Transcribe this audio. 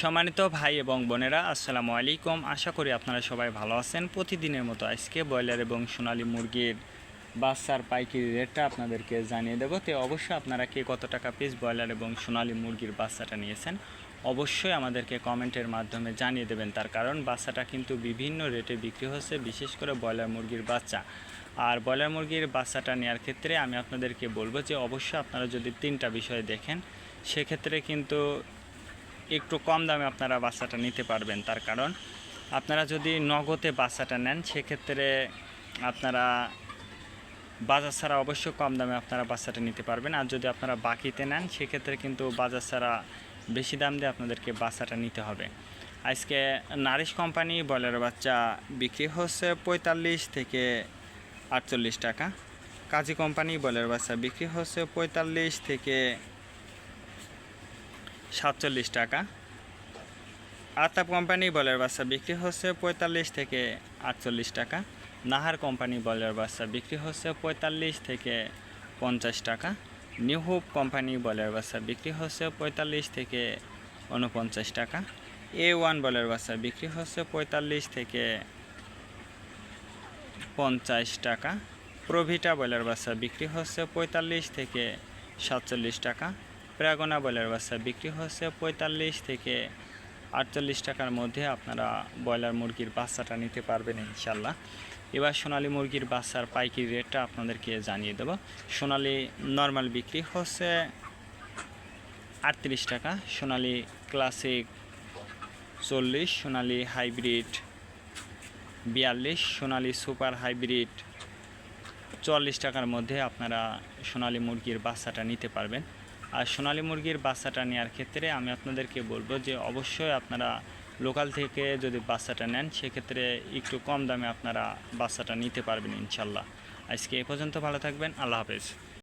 সম্মানিত ভাই এবং বোনেরা, আসসালামু আলাইকুম। আশা করি আপনারা সবাই ভালো আছেন। প্রতিদিনের মতো আজকে ব্রয়লার এবং সোনালী মুরগির বাচ্চার পাইকারি রেটটা আপনাদেরকে জানিয়ে দেবো। তো অবশ্যই আপনারা কে কত টাকা পিস ব্রয়লার এবং সোনালী মুরগির বাচ্চাটা নিয়েছেন অবশ্যই আমাদেরকে কমেন্টের মাধ্যমে জানিয়ে দেবেন। তার কারণ বাচ্চাটা কিন্তু বিভিন্ন রেটে বিক্রি হচ্ছে, বিশেষ করে ব্রয়লার মুরগির বাচ্চা। আর ব্রয়লার মুরগির বাচ্চাটা নেওয়ার ক্ষেত্রে আমি আপনাদেরকে বলবো যে অবশ্যই আপনারা যদি তিনটা বিষয় দেখেন সেক্ষেত্রে কিন্তু একটু কম দামে আপনারা বাচ্চাটা নিতে পারবেন। তার কারণ আপনারা যদি নগদে বাচ্চাটা নেন সেক্ষেত্রে আপনারা বাজার ছাড়া অবশ্যই কম দামে আপনারা বাচ্চাটা নিতে পারবেন। আর যদি আপনারা বাকিতে নেন সেক্ষেত্রে কিন্তু বাজার ছাড়া বেশি দাম দিয়ে আপনাদেরকে বাচ্চাটা নিতে হবে। আজকে নারিশ কোম্পানি ব্রয়লার বাচ্চা বিক্রি হচ্ছে 45 থেকে 48 টাকা। কাজী কোম্পানি ব্রয়লার বাচ্চা বিক্রি হচ্ছে 45 থেকে 47 টাকা। আতাপ কোম্পানি ব্রয়লার বাচ্চা বিক্রি হচ্ছে 45 থেকে 48 টাকা। নাহার কোম্পানি ব্রয়লার বাচ্চা বিক্রি হচ্ছে 45 থেকে 50 টাকা। নিউ হোপ কোম্পানি ব্রয়লার বাচ্চা বিক্রি হচ্ছে 45 থেকে 49 টাকা। A1 ব্রয়লার বাচ্চা বিক্রি হচ্ছে 45 থেকে 50 টাকা। প্রভিটা ব্রয়লার বাচ্চা বিক্রি হচ্ছে 45 থেকে 47 টাকা। প্রাগনা ব্রয়লার বাচ্চা বিক্রি হচ্ছে 45 থেকে 48 টাকার মধ্যে আপনারা ব্রয়লার মুরগির বাচ্চাটা নিতে পারবেন ইনশাল্লাহ। এবার সোনালী মুরগির বাচ্চার পাইকারি রেটটা আপনাদেরকে জানিয়ে দেব। সোনালী নর্মাল বিক্রি হচ্ছে 38 টাকা, সোনালী ক্লাসিক 40, সোনালী হাইব্রিড 42, সোনালী সুপার হাইব্রিড 44 টাকার মধ্যে আপনারা সোনালী মুরগির বাচ্চাটা নিতে পারবেন। আর সোনালী মুরগির বাচ্চাটা নেওয়ার ক্ষেত্রে আমি আপনাদেরকে বলবো যে অবশ্যই আপনারা লোকাল থেকে যদি বাচ্চাটা নেন সেক্ষেত্রে একটু কম দামে আপনারা বাচ্চাটা নিতে পারবেন ইনশাল্লাহ। আজকে এ পর্যন্ত, ভালো থাকবেন, আল্লাহ হাফেজ।